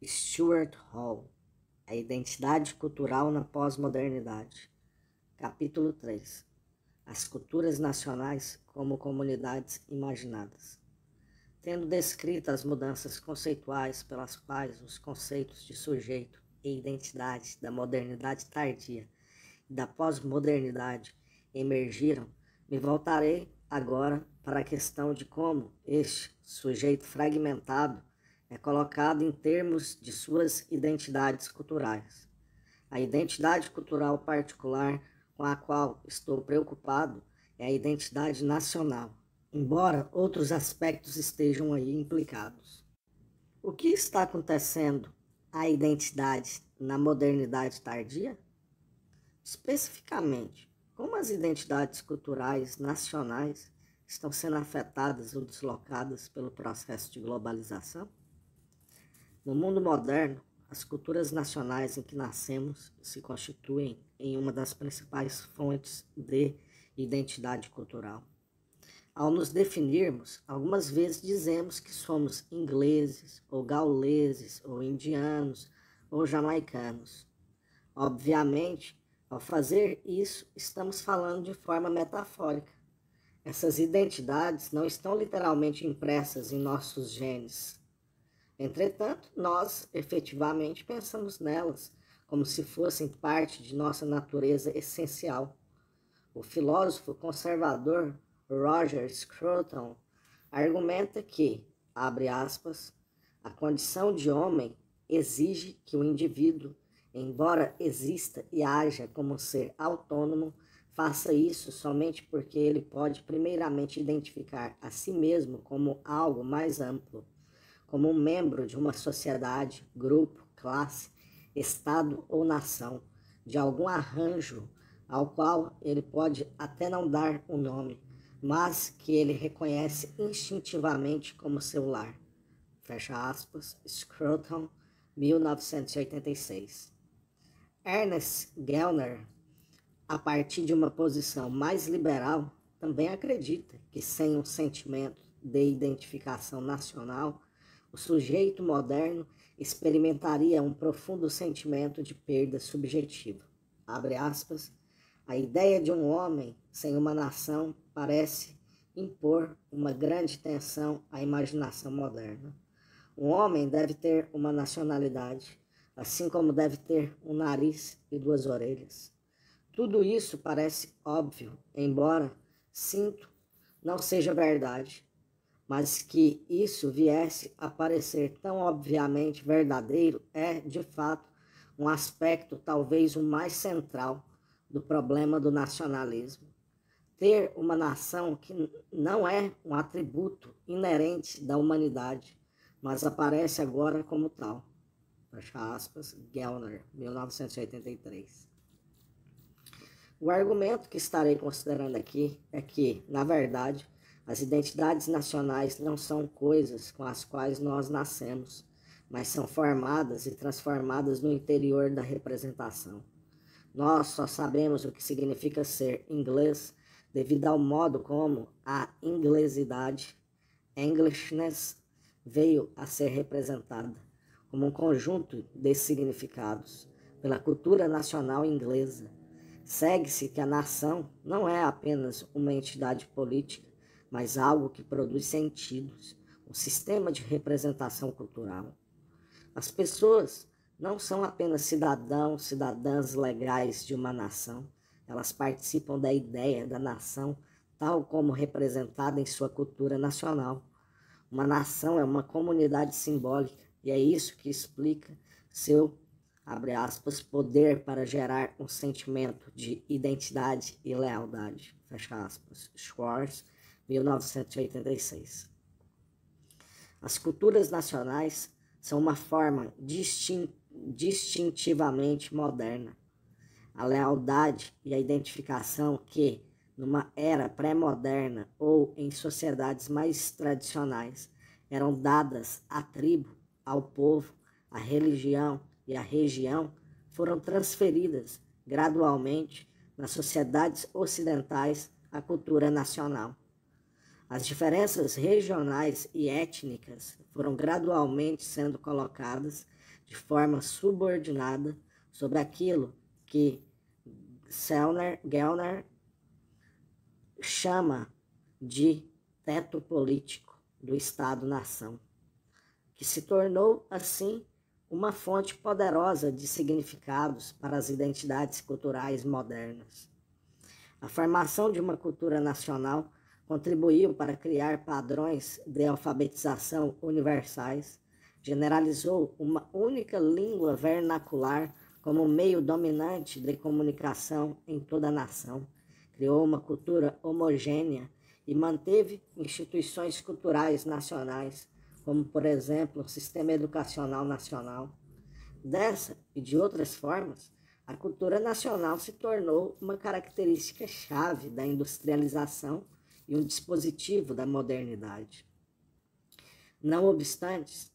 Stuart Hall, A Identidade Cultural na Pós-Modernidade. Capítulo 3. As culturas nacionais como comunidades imaginadas. Tendo descrito as mudanças conceituais pelas quais os conceitos de sujeito e identidade da modernidade tardia e da pós-modernidade emergiram, me voltarei agora para a questão de como este sujeito fragmentado é colocado em termos de suas identidades culturais. A identidade cultural particular com a qual estou preocupado é a identidade nacional, embora outros aspectos estejam aí implicados. O que está acontecendo à identidade na modernidade tardia? Especificamente, como as identidades culturais nacionais estão sendo afetadas ou deslocadas pelo processo de globalização? No mundo moderno, as culturas nacionais em que nascemos se constituem em uma das principais fontes de identidade cultural. Ao nos definirmos, algumas vezes dizemos que somos ingleses, ou gauleses, ou indianos, ou jamaicanos. Obviamente, ao fazer isso, estamos falando de forma metafórica. Essas identidades não estão literalmente impressas em nossos genes. Entretanto, nós efetivamente pensamos nelas como se fossem parte de nossa natureza essencial. O filósofo conservador Roger Scruton argumenta que, abre aspas, a condição de homem exige que o indivíduo, embora exista e haja como ser autônomo, faça isso somente porque ele pode primeiramente identificar a si mesmo como algo mais amplo, como um membro de uma sociedade, grupo, classe, estado ou nação, de algum arranjo ao qual ele pode até não dar um nome, mas que ele reconhece instintivamente como seu lar. Fecha aspas, Scruton, 1986. Ernest Gellner, a partir de uma posição mais liberal, também acredita que sem um sentimento de identificação nacional, o sujeito moderno experimentaria um profundo sentimento de perda subjetiva. Abre aspas, a ideia de um homem sem uma nação parece impor uma grande tensão à imaginação moderna. Um homem deve ter uma nacionalidade, assim como deve ter um nariz e duas orelhas. Tudo isso parece óbvio, embora, sinto, não seja verdade, mas que isso viesse a parecer tão obviamente verdadeiro é, de fato, um aspecto talvez o mais central do problema do nacionalismo. Ter uma nação que não é um atributo inerente da humanidade, mas aparece agora como tal. Fecha aspas, Gellner, 1983. O argumento que estarei considerando aqui é que, na verdade, as identidades nacionais não são coisas com as quais nós nascemos, mas são formadas e transformadas no interior da representação. Nós só sabemos o que significa ser inglês devido ao modo como a inglesidade, Englishness, veio a ser representada como um conjunto de significados pela cultura nacional inglesa. Segue-se que a nação não é apenas uma entidade política, mas algo que produz sentidos, um sistema de representação cultural. As pessoas não são apenas cidadãos, cidadãs legais de uma nação, elas participam da ideia da nação tal como representada em sua cultura nacional. Uma nação é uma comunidade simbólica e é isso que explica seu, abre aspas, poder para gerar um sentimento de identidade e lealdade, fecha aspas, Schwartz, 1986. As culturas nacionais são uma forma distintivamente moderna. A lealdade e a identificação que, numa era pré-moderna ou em sociedades mais tradicionais, eram dadas à tribo, ao povo, à religião e à região, foram transferidas gradualmente nas sociedades ocidentais à cultura nacional. As diferenças regionais e étnicas foram gradualmente sendo colocadas de forma subordinada sobre aquilo que Gellner chama de teto político do Estado-nação, que se tornou, assim, uma fonte poderosa de significados para as identidades culturais modernas. A formação de uma cultura nacional contribuiu para criar padrões de alfabetização universais, generalizou uma única língua vernacular como meio dominante de comunicação em toda a nação, criou uma cultura homogênea e manteve instituições culturais nacionais, como, por exemplo, o Sistema Educacional Nacional. Dessa e de outras formas, a cultura nacional se tornou uma característica-chave da industrialização e um dispositivo da modernidade. Não obstante,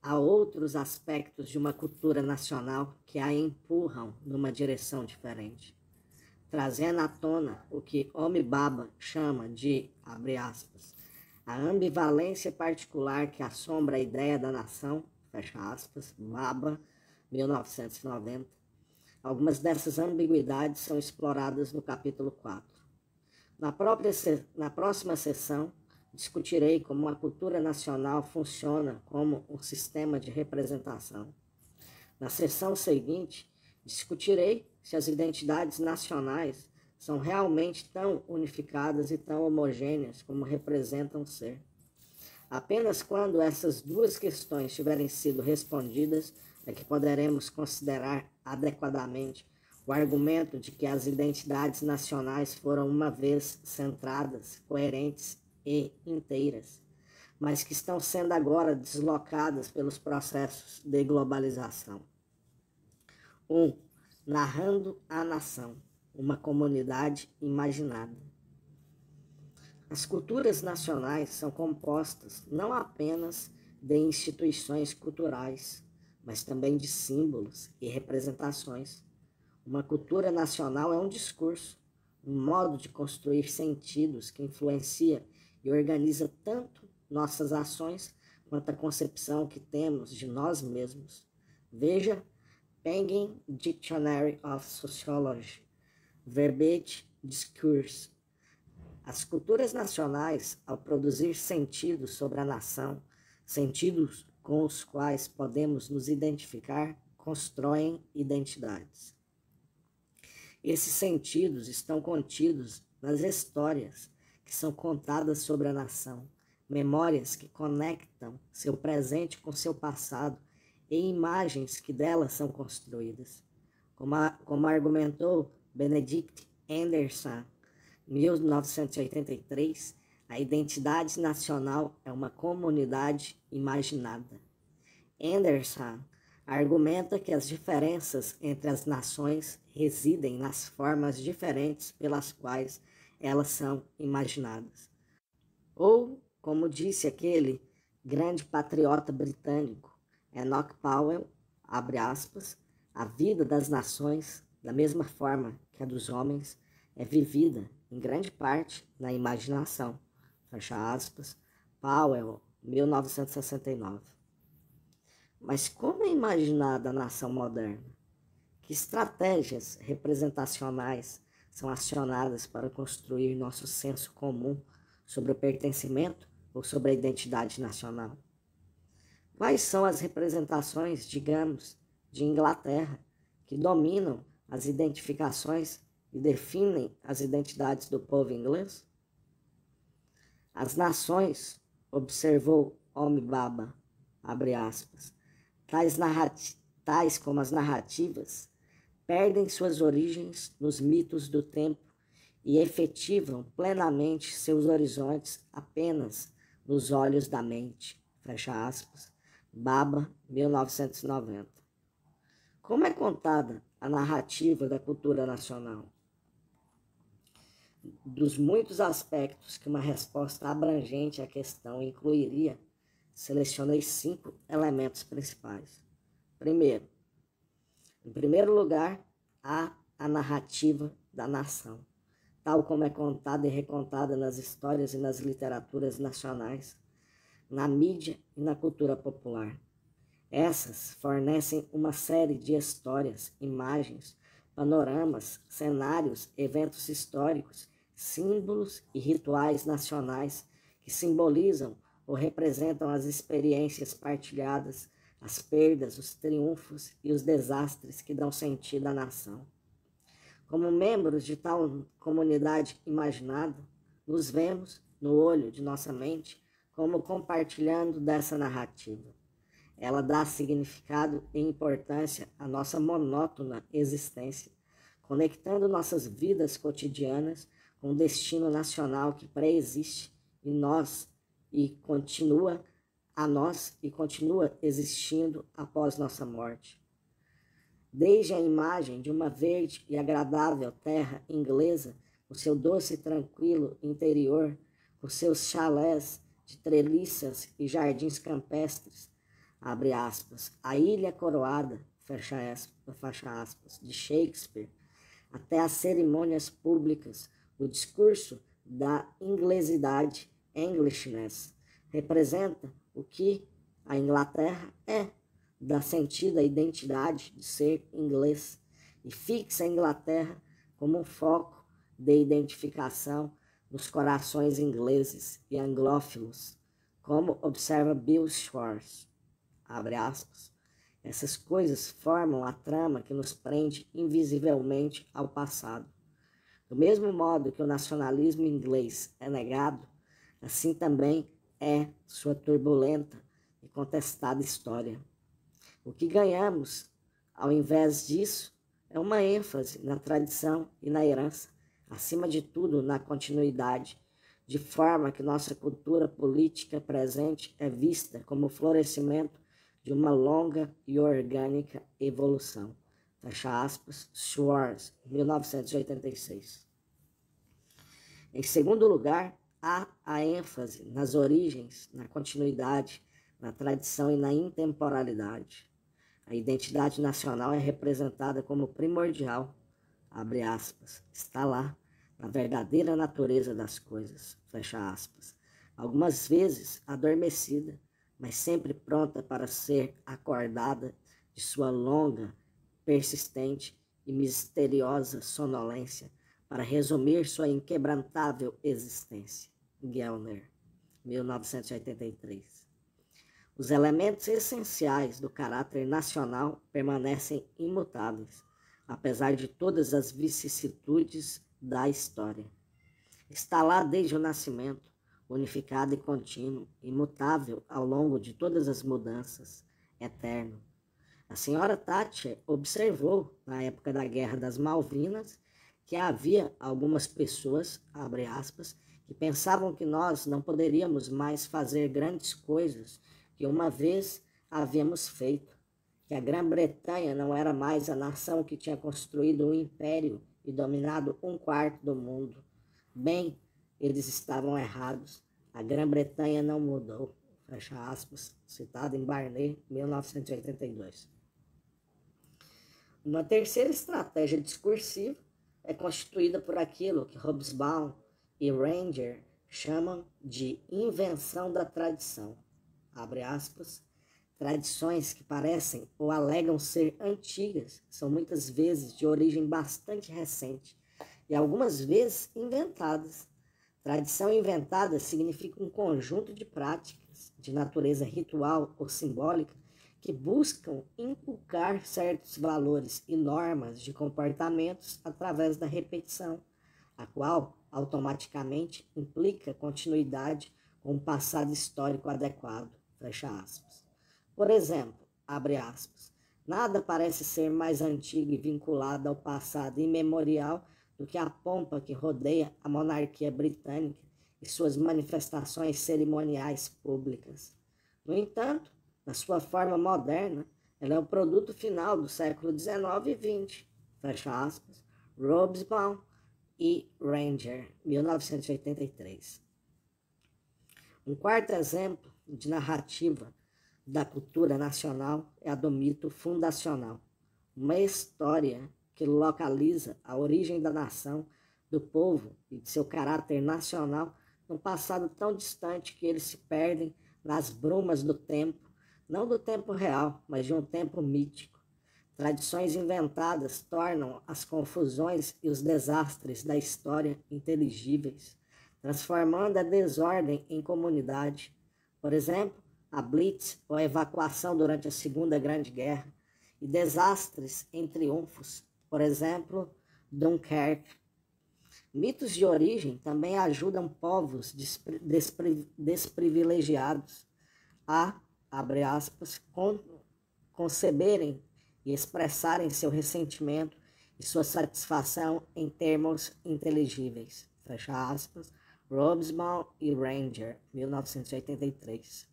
há outros aspectos de uma cultura nacional que a empurram numa direção diferente, trazendo à tona o que Homi-Bhabha chama de, abre aspas, a ambivalência particular que assombra a ideia da nação, fecha aspas, Bhabha, 1990. Algumas dessas ambiguidades são exploradas no capítulo 4. Na próxima sessão, discutirei como a cultura nacional funciona como um sistema de representação. Na sessão seguinte, discutirei se as identidades nacionais são realmente tão unificadas e tão homogêneas como representam ser. Apenas quando essas duas questões tiverem sido respondidas é que poderemos considerar adequadamente o argumento de que as identidades nacionais foram uma vez centradas, coerentes e inteiras, mas que estão sendo agora deslocadas pelos processos de globalização. 1. Narrando a nação, uma comunidade imaginada. As culturas nacionais são compostas não apenas de instituições culturais, mas também de símbolos e representações. Uma cultura nacional é um discurso, um modo de construir sentidos que influencia e organiza tanto nossas ações quanto a concepção que temos de nós mesmos. Veja Penguin Dictionary of Sociology, Verbete Discourse. As culturas nacionais, ao produzir sentidos sobre a nação, sentidos com os quais podemos nos identificar, constroem identidades. Esses sentidos estão contidos nas histórias que são contadas sobre a nação, memórias que conectam seu presente com seu passado e imagens que delas são construídas. Como argumentou Benedict Anderson, em 1983, a identidade nacional é uma comunidade imaginada. Anderson argumenta que as diferenças entre as nações residem nas formas diferentes pelas quais elas são imaginadas. Ou, como disse aquele grande patriota britânico, Enoch Powell, abre aspas, a vida das nações, da mesma forma que a dos homens, é vivida, em grande parte, na imaginação, fecha aspas, Powell, 1969. Mas como é imaginada a nação moderna? Que estratégias representacionais são acionadas para construir nosso senso comum sobre o pertencimento ou sobre a identidade nacional? Quais são as representações, digamos, de Inglaterra, que dominam as identificações e definem as identidades do povo inglês? As nações, observou Homi-Bhabha, abre aspas, tais como as narrativas, perdem suas origens nos mitos do tempo e efetivam plenamente seus horizontes apenas nos olhos da mente, fecha aspas, Bhabha, 1990. Como é contada a narrativa da cultura nacional? Dos muitos aspectos que uma resposta abrangente à questão incluiria, selecionei 5 elementos principais. Primeiro, em primeiro lugar, há a narrativa da nação, tal como é contada e recontada nas histórias e nas literaturas nacionais, na mídia e na cultura popular. Essas fornecem uma série de histórias, imagens, panoramas, cenários, eventos históricos, símbolos e rituais nacionais que simbolizam ou representam as experiências partilhadas, as perdas, os triunfos e os desastres que dão sentido à nação. Como membros de tal comunidade imaginada, nos vemos, no olho de nossa mente, como compartilhando dessa narrativa. Ela dá significado e importância à nossa monótona existência, conectando nossas vidas cotidianas com o destino nacional que pré-existe em nós e continua existindo após nossa morte. Desde a imagem de uma verde e agradável terra inglesa, com seu doce e tranquilo interior, com seus chalés de treliças e jardins campestres, abre aspas, a Ilha Coroada, fecha aspas, de Shakespeare, até as cerimônias públicas, o discurso da inglesidade, Englishness, representa o que a Inglaterra é, dá sentido à identidade de ser inglês e fixa a Inglaterra como um foco de identificação nos corações ingleses e anglófilos, como observa Bill Schwartz. Abre aspas. Essas coisas formam a trama que nos prende invisivelmente ao passado. Do mesmo modo que o nacionalismo inglês é negado, assim também é sua turbulenta e contestada história. O que ganhamos, ao invés disso, é uma ênfase na tradição e na herança, acima de tudo na continuidade, de forma que nossa cultura política presente é vista como o florescimento de uma longa e orgânica evolução. Fecha aspas, Schwartz, 1986. Em segundo lugar, há a ênfase nas origens, na continuidade, na tradição e na intemporalidade. A identidade nacional é representada como primordial, abre aspas, está lá, na verdadeira natureza das coisas, fecha aspas. Algumas vezes adormecida, mas sempre pronta para ser acordada de sua longa, persistente e misteriosa sonolência, para resumir sua inquebrantável existência. Gellner, 1983. Os elementos essenciais do caráter nacional permanecem imutáveis, apesar de todas as vicissitudes da história. Está lá desde o nascimento, unificado e contínuo, imutável ao longo de todas as mudanças, eterno. A senhora Thatcher observou, na época da Guerra das Malvinas, que havia algumas pessoas, abre aspas, que pensavam que nós não poderíamos mais fazer grandes coisas que uma vez havíamos feito, que a Grã-Bretanha não era mais a nação que tinha construído um império e dominado 1/4 do mundo. Bem, eles estavam errados. A Grã-Bretanha não mudou. Fecha aspas, citado em Barney, 1982. Uma terceira estratégia discursiva é constituída por aquilo que Hobsbawm e Ranger chamam de invenção da tradição. Abre aspas, tradições que parecem ou alegam ser antigas, são muitas vezes de origem bastante recente e algumas vezes inventadas. Tradição inventada significa um conjunto de práticas de natureza ritual ou simbólica que buscam inculcar certos valores e normas de comportamentos através da repetição, a qual automaticamente implica continuidade com um passado histórico adequado. Fecha aspas. Por exemplo, abre aspas, nada parece ser mais antigo e vinculado ao passado imemorial do que a pompa que rodeia a monarquia britânica e suas manifestações cerimoniais públicas. No entanto, na sua forma moderna, ela é o produto final do século XIX e XX. Fecha aspas. Hobsbawm e Ranger, 1983. Um quarto exemplo de narrativa da cultura nacional é a do mito fundacional, uma história que localiza a origem da nação, do povo e de seu caráter nacional num passado tão distante que eles se perdem nas brumas do tempo, não do tempo real, mas de um tempo mítico. Tradições inventadas tornam as confusões e os desastres da história inteligíveis, transformando a desordem em comunidade. Por exemplo, a Blitz, ou a evacuação durante a Segunda Grande Guerra, e desastres em triunfos, por exemplo, Dunkerque. Mitos de origem também ajudam povos desprivilegiados a, abre aspas, conceberem e expressarem seu ressentimento e sua satisfação em termos inteligíveis. Fecha aspas. Robesbaum e Ranger, 1983.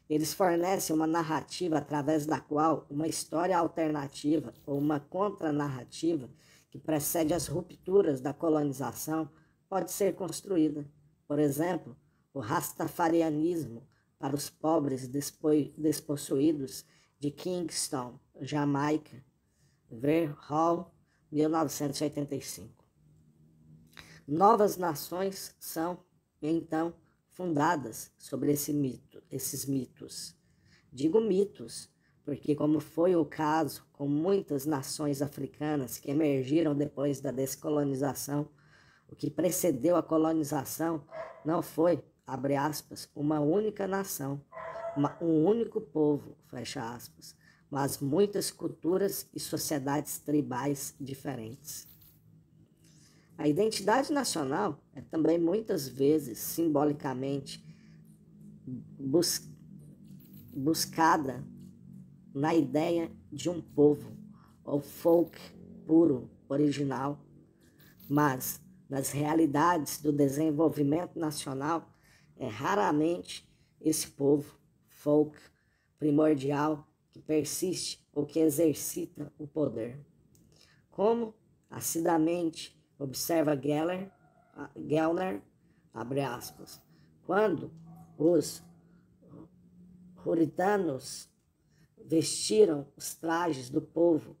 Eles fornecem uma narrativa através da qual uma história alternativa ou uma contranarrativa que precede as rupturas da colonização pode ser construída. Por exemplo, o rastafarianismo para os pobres despossuídos de Kingston, Jamaica, Ver Hall, 1985. Novas nações são, então, fundadas sobre esses mitos. Digo mitos, porque como foi o caso com muitas nações africanas que emergiram depois da descolonização, o que precedeu a colonização não foi, abre aspas, uma única nação, um único povo, fecha aspas, mas muitas culturas e sociedades tribais diferentes. A identidade nacional é também muitas vezes simbolicamente buscada na ideia de um povo, ou folk puro, original, mas nas realidades do desenvolvimento nacional é raramente esse povo, folk, primordial, que persiste ou que exercita o poder. Como acidamente observa Gellner, abre aspas, quando os puritanos vestiram os trajes do povo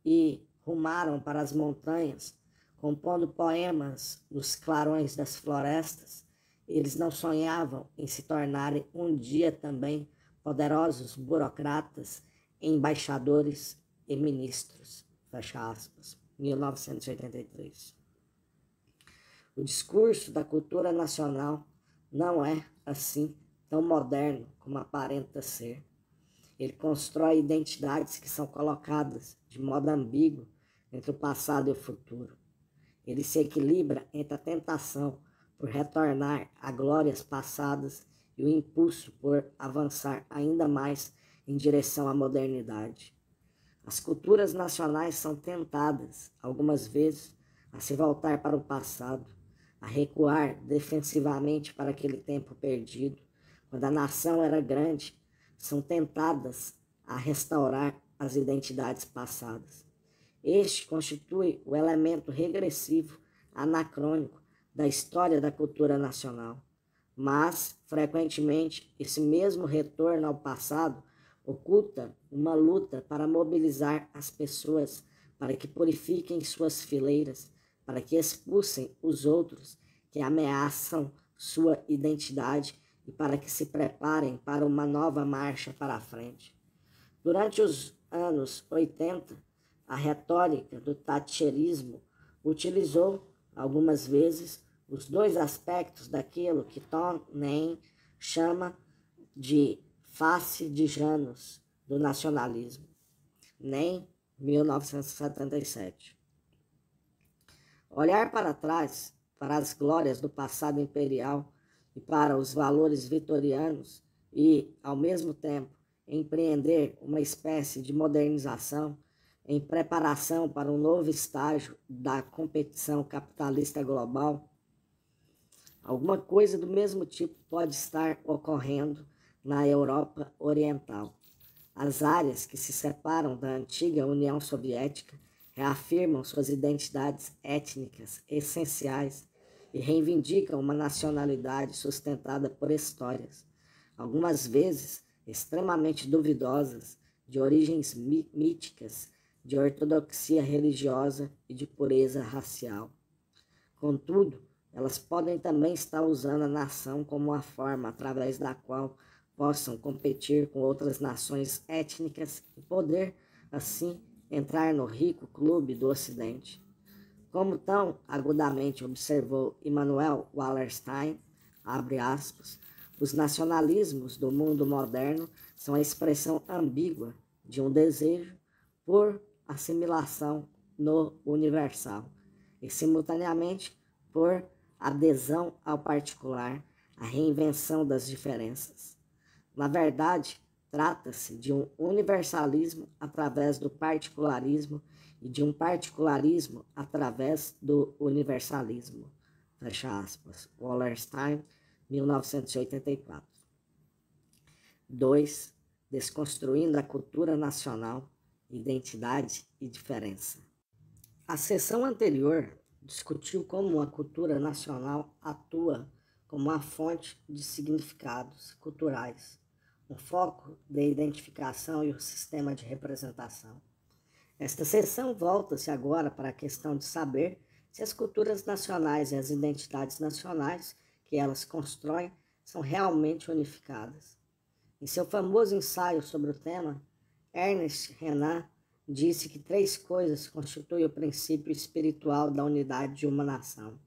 e rumaram para as montanhas, compondo poemas nos clarões das florestas, eles não sonhavam em se tornarem um dia também poderosos burocratas, embaixadores e ministros. Fecha aspas. 1983. O discurso da cultura nacional não é, assim, tão moderno como aparenta ser. Ele constrói identidades que são colocadas de modo ambíguo entre o passado e o futuro. Ele se equilibra entre a tentação por retornar a glórias passadas e o impulso por avançar ainda mais em direção à modernidade. As culturas nacionais são tentadas, algumas vezes, a se voltar para o passado, a recuar defensivamente para aquele tempo perdido, quando a nação era grande, são tentadas a restaurar as identidades passadas. Este constitui o elemento regressivo, anacrônico da história da cultura nacional. Mas, frequentemente, esse mesmo retorno ao passado oculta uma luta para mobilizar as pessoas para que purifiquem suas fileiras, para que expulsem os outros que ameaçam sua identidade e para que se preparem para uma nova marcha para a frente. Durante os anos 80, a retórica do thatcherismo utilizou, algumas vezes, os dois aspectos daquilo que Tonnen chama de face de Janus do nacionalismo. Nem 1977. Olhar para trás, para as glórias do passado imperial e para os valores vitorianos e, ao mesmo tempo, empreender uma espécie de modernização em preparação para um novo estágio da competição capitalista global, alguma coisa do mesmo tipo pode estar ocorrendo na Europa Oriental. As áreas que se separam da antiga União Soviética reafirmam suas identidades étnicas essenciais e reivindicam uma nacionalidade sustentada por histórias, algumas vezes extremamente duvidosas, de origens míticas, de ortodoxia religiosa e de pureza racial. Contudo, elas podem também estar usando a nação como uma forma através da qual possam competir com outras nações étnicas e poder, assim, entrar no rico clube do Ocidente. Como tão agudamente observou Immanuel Wallerstein, abre aspas, os nacionalismos do mundo moderno são a expressão ambígua de um desejo por assimilação no universal e, simultaneamente, por adesão ao particular, a reinvenção das diferenças. Na verdade, trata-se de um universalismo através do particularismo e de um particularismo através do universalismo. Fecha aspas. Wallerstein, 1984. 2. Desconstruindo a cultura nacional, identidade e diferença. A sessão anterior discutiu como a cultura nacional atua como uma fonte de significados culturais, um foco de identificação e um sistema de representação. Esta sessão volta-se agora para a questão de saber se as culturas nacionais e as identidades nacionais que elas constroem são realmente unificadas. Em seu famoso ensaio sobre o tema, Ernest Renan disse que 3 coisas constituem o princípio espiritual da unidade de uma nação.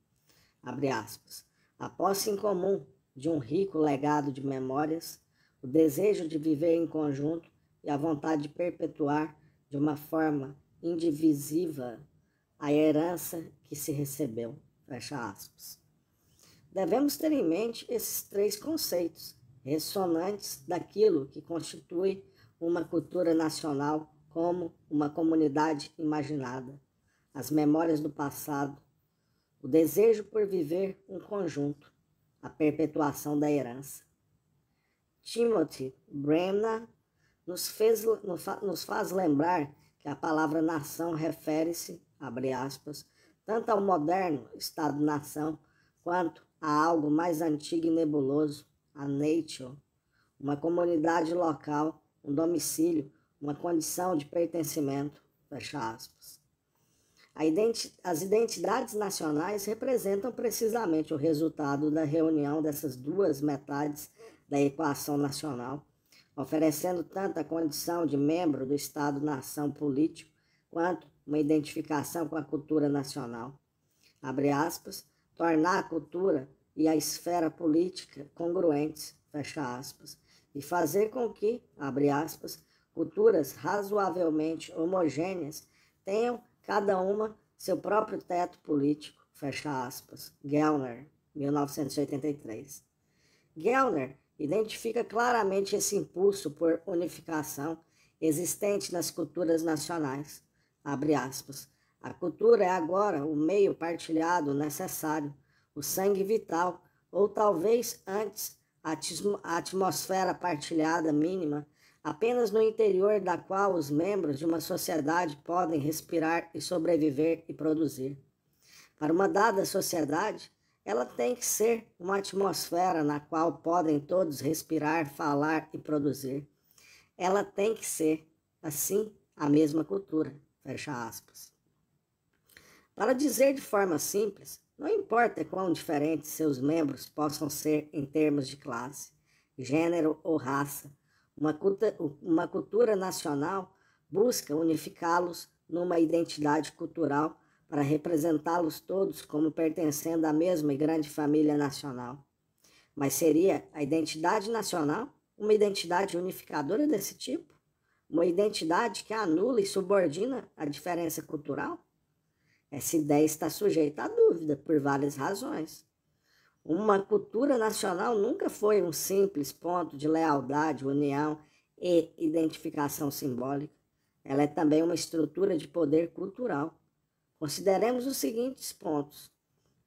Abre aspas. A posse em comum de um rico legado de memórias, o desejo de viver em conjunto e a vontade de perpetuar de uma forma indivisível a herança que se recebeu. Fecha aspas. Devemos ter em mente esses 3 conceitos, ressonantes daquilo que constitui uma cultura nacional como uma comunidade imaginada, as memórias do passado, o desejo por viver um conjunto, a perpetuação da herança. Timothy Bremner nos faz lembrar que a palavra nação refere-se, abre aspas, tanto ao moderno Estado-nação quanto a algo mais antigo e nebuloso, a nation, uma comunidade local, um domicílio, uma condição de pertencimento, fecha aspas. As identidades nacionais representam precisamente o resultado da reunião dessas 2 metades da equação nacional, oferecendo tanto a condição de membro do Estado-nação político, quanto uma identificação com a cultura nacional. Abre aspas, tornar a cultura e a esfera política congruentes, fecha aspas, e fazer com que, abre aspas, culturas razoavelmente homogêneas tenham cada uma seu próprio teto político, fecha aspas. Gellner, 1983. Gellner identifica claramente esse impulso por unificação existente nas culturas nacionais, abre aspas. A cultura é agora o meio partilhado necessário, o sangue vital, ou talvez antes a atmosfera partilhada mínima, apenas no interior da qual os membros de uma sociedade podem respirar e sobreviver e produzir. Para uma dada sociedade, ela tem que ser uma atmosfera na qual podem todos respirar, falar e produzir. Ela tem que ser, assim, a mesma cultura, fecha aspas. Para dizer de forma simples, não importa quão diferentes seus membros possam ser em termos de classe, gênero ou raça, uma cultura nacional busca unificá-los numa identidade cultural para representá-los todos como pertencendo à mesma e grande família nacional. Mas seria a identidade nacional uma identidade unificadora desse tipo? Uma identidade que anula e subordina a diferença cultural? Essa ideia está sujeita à dúvida por várias razões. Uma cultura nacional nunca foi um simples ponto de lealdade, união e identificação simbólica. Ela é também uma estrutura de poder cultural. Consideremos os seguintes pontos.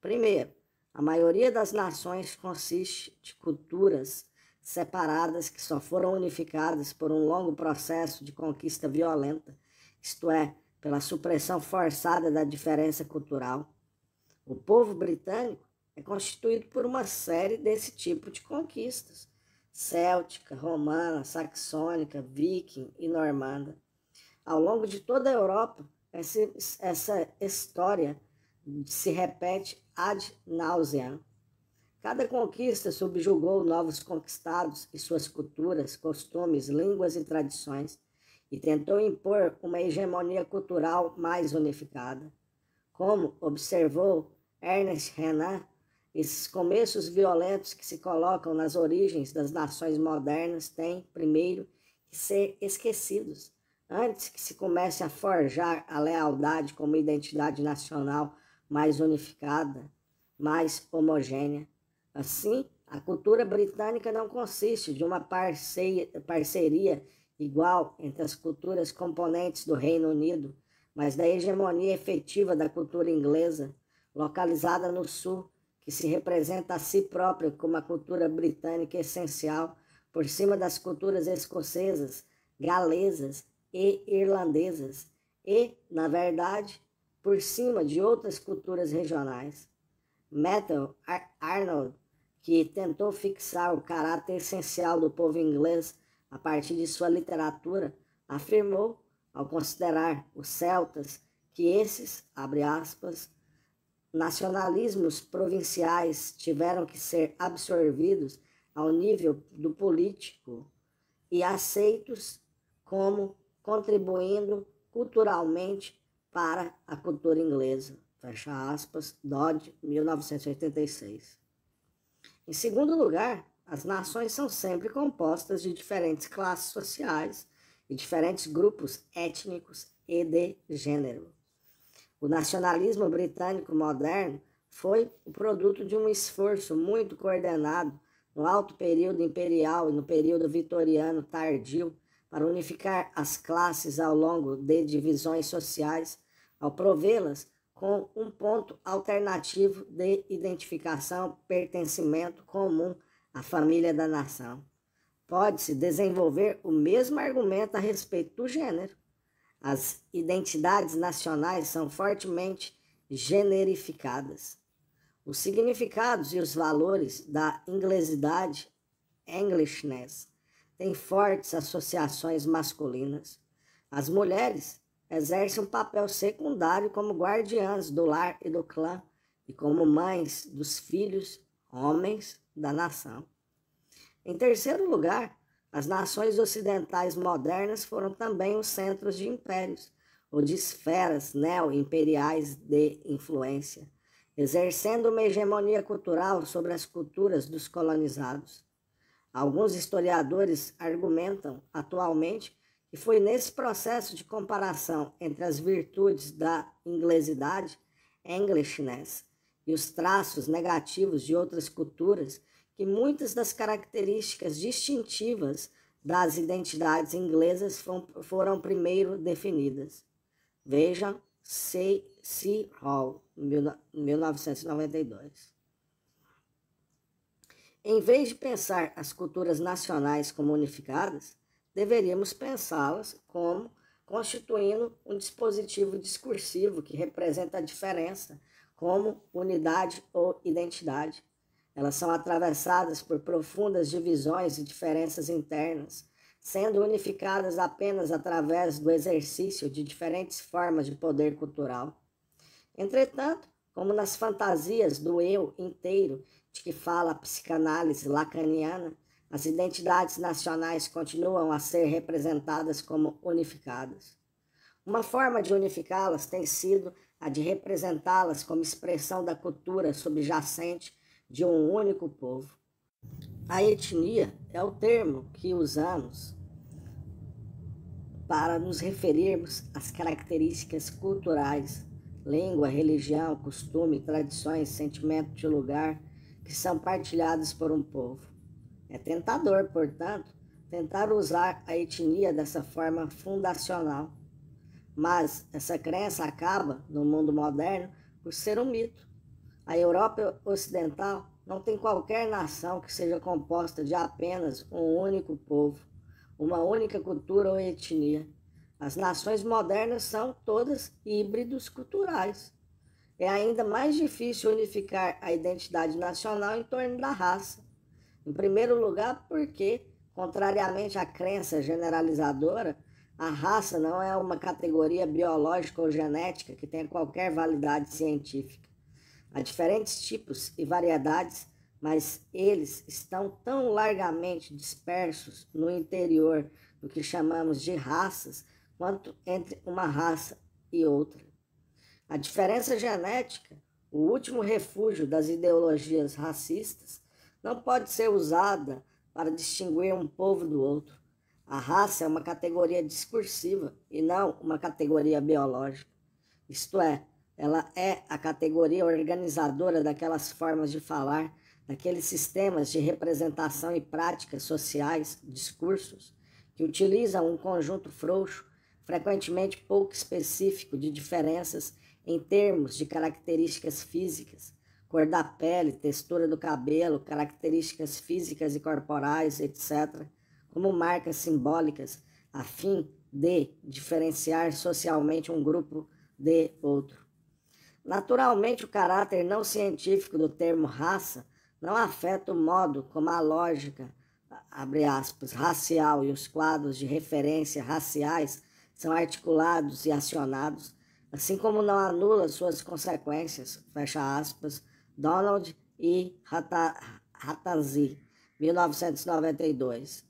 Primeiro, a maioria das nações consiste de culturas separadas que só foram unificadas por um longo processo de conquista violenta, isto é, pela supressão forçada da diferença cultural. O povo britânico é constituído por uma série desse tipo de conquistas, céltica, romana, saxônica, viking e normanda. Ao longo de toda a Europa, essa história se repete ad nauseam. Cada conquista subjugou novos conquistados e suas culturas, costumes, línguas e tradições, e tentou impor uma hegemonia cultural mais unificada. Como observou Ernest Renan, esses começos violentos que se colocam nas origens das nações modernas têm, primeiro, que ser esquecidos, antes que se comece a forjar a lealdade como identidade nacional mais unificada, mais homogênea. Assim, a cultura britânica não consiste de uma parceria igual entre as culturas componentes do Reino Unido, mas da hegemonia efetiva da cultura inglesa, localizada no Sul, que se representa a si própria como a cultura britânica essencial, por cima das culturas escocesas, galesas e irlandesas, e, na verdade, por cima de outras culturas regionais. Matthew Arnold, que tentou fixar o caráter essencial do povo inglês a partir de sua literatura, afirmou, ao considerar os celtas, que esses, abre aspas, nacionalismos provinciais tiveram que ser absorvidos ao nível do político e aceitos como contribuindo culturalmente para a cultura inglesa. Fecha aspas, Dodd, 1986. Em segundo lugar, as nações são sempre compostas de diferentes classes sociais e diferentes grupos étnicos e de gênero. O nacionalismo britânico moderno foi o produto de um esforço muito coordenado no alto período imperial e no período vitoriano tardio para unificar as classes ao longo de divisões sociais, ao provê-las com um ponto alternativo de identificação, pertencimento comum à família da nação. Pode-se desenvolver o mesmo argumento a respeito do gênero. As identidades nacionais são fortemente generificadas. Os significados e os valores da inglesidade, Englishness, têm fortes associações masculinas. As mulheres exercem um papel secundário como guardiãs do lar e do clã e como mães dos filhos, homens da nação. Em terceiro lugar, as nações ocidentais modernas foram também os centros de impérios, ou de esferas neo-imperiais de influência, exercendo uma hegemonia cultural sobre as culturas dos colonizados. Alguns historiadores argumentam, atualmente, que foi nesse processo de comparação entre as virtudes da inglesidade, Englishness, e os traços negativos de outras culturas que muitas das características distintivas das identidades inglesas foram primeiro definidas. Vejam C. Hall, 1992. Em vez de pensar as culturas nacionais como unificadas, deveríamos pensá-las como constituindo um dispositivo discursivo que representa a diferença como unidade ou identidade. Elas são atravessadas por profundas divisões e diferenças internas, sendo unificadas apenas através do exercício de diferentes formas de poder cultural. Entretanto, como nas fantasias do eu inteiro de que fala a psicanálise lacaniana, as identidades nacionais continuam a ser representadas como unificadas. Uma forma de unificá-las tem sido a de representá-las como expressão da cultura subjacente de um único povo. A etnia é o termo que usamos para nos referirmos às características culturais, língua, religião, costume, tradições, sentimento de lugar que são partilhados por um povo. É tentador, portanto, tentar usar a etnia dessa forma fundacional. Mas essa crença acaba, no mundo moderno, por ser um mito. A Europa Ocidental não tem qualquer nação que seja composta de apenas um único povo, uma única cultura ou etnia. As nações modernas são todas híbridos culturais. É ainda mais difícil unificar a identidade nacional em torno da raça. Em primeiro lugar, porque, contrariamente à crença generalizadora, a raça não é uma categoria biológica ou genética que tenha qualquer validade científica. Há diferentes tipos e variedades mas eles estão tão largamente dispersos no interior do que chamamos de raças, quanto entre uma raça e outra. A diferença genética, o último refúgio das ideologias racistas, não pode ser usada para distinguir um povo do outro. A raça é uma categoria discursiva e não uma categoria biológica. Isto é, ela é a categoria organizadora daquelas formas de falar, daqueles sistemas de representação e práticas sociais, discursos, que utilizam um conjunto frouxo, frequentemente pouco específico, de diferenças em termos de características físicas, cor da pele, textura do cabelo, características físicas e corporais, etc., como marcas simbólicas, a fim de diferenciar socialmente um grupo de outro. Naturalmente, o caráter não científico do termo raça não afeta o modo como a lógica, abre aspas, racial e os quadros de referência raciais são articulados e acionados, assim como não anula suas consequências, fecha aspas, Donald E. Ratanzi, 1992.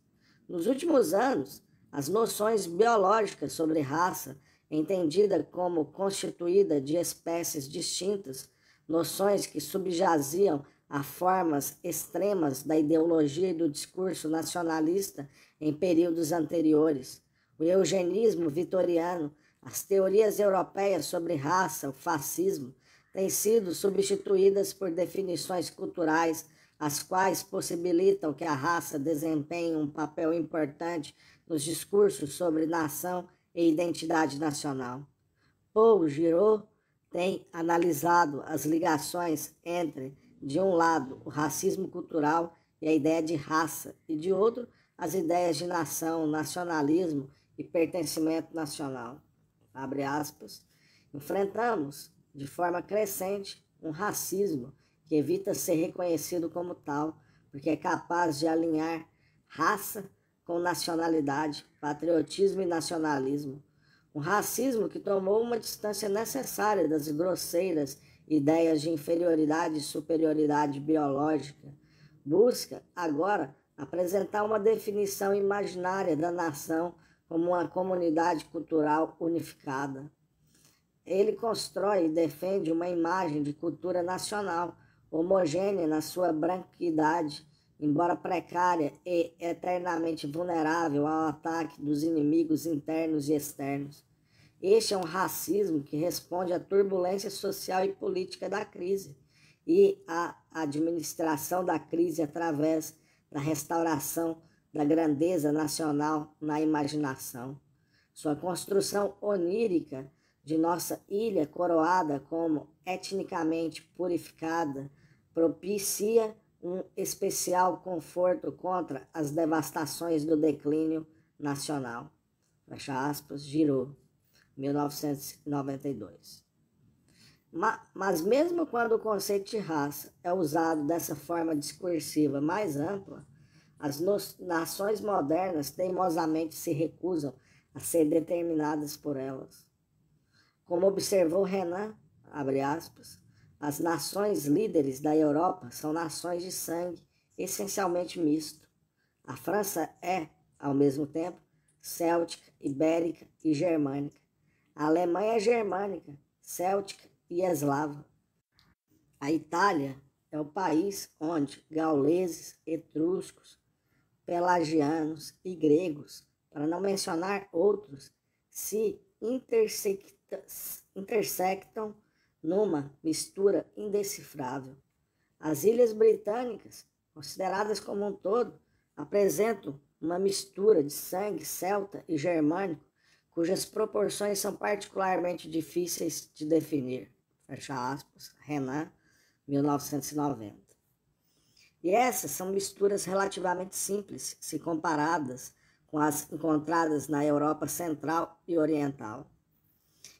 Nos últimos anos, as noções biológicas sobre raça, entendida como constituída de espécies distintas, noções que subjaziam a formas extremas da ideologia e do discurso nacionalista em períodos anteriores, o eugenismo vitoriano, as teorias europeias sobre raça, o fascismo, têm sido substituídas por definições culturais, as quais possibilitam que a raça desempenhe um papel importante nos discursos sobre nação e identidade nacional. Paul Giraud tem analisado as ligações entre, de um lado, o racismo cultural e a ideia de raça, e de outro, as ideias de nação, nacionalismo e pertencimento nacional. Abre aspas. Enfrentamos, de forma crescente, um racismo que evita ser reconhecido como tal, porque é capaz de alinhar raça com nacionalidade, patriotismo e nacionalismo. Um racismo que tomou uma distância necessária das grosseiras ideias de inferioridade e superioridade biológica. Busca, agora, apresentar uma definição imaginária da nação como uma comunidade cultural unificada. Ele constrói e defende uma imagem de cultura nacional, homogênea na sua branquidade, embora precária e eternamente vulnerável ao ataque dos inimigos internos e externos. Este é um racismo que responde à turbulência social e política da crise e à administração da crise através da restauração da grandeza nacional na imaginação. Sua construção onírica de nossa ilha coroada como etnicamente purificada propicia um especial conforto contra as devastações do declínio nacional. Fecha aspas, Giraud, 1992. Mas mesmo quando o conceito de raça é usado dessa forma discursiva mais ampla, as nações modernas teimosamente se recusam a ser determinadas por elas. Como observou Renan, abre aspas, as nações líderes da Europa são nações de sangue essencialmente misto. A França é, ao mesmo tempo, céltica, ibérica e germânica. A Alemanha é germânica, céltica e eslava. A Itália é o país onde gauleses, etruscos, pelagianos e gregos, para não mencionar outros, se intersectam numa mistura indecifrável. As Ilhas Britânicas, consideradas como um todo, apresentam uma mistura de sangue celta e germânico, cujas proporções são particularmente difíceis de definir. Fecha aspas, Renan, 1990. E essas são misturas relativamente simples, se comparadas com as encontradas na Europa Central e Oriental.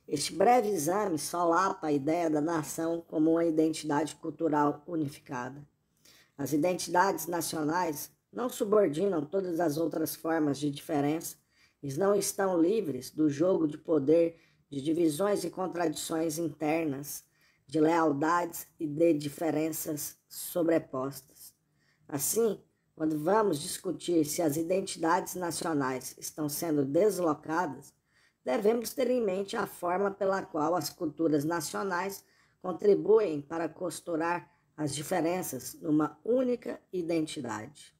Este breve exame solapa a ideia da nação como uma identidade cultural unificada. As identidades nacionais não subordinam todas as outras formas de diferença e não estão livres do jogo de poder, de divisões e contradições internas, de lealdades e de diferenças sobrepostas. Assim, quando vamos discutir se as identidades nacionais estão sendo deslocadas, devemos ter em mente a forma pela qual as culturas nacionais contribuem para costurar as diferenças numa única identidade.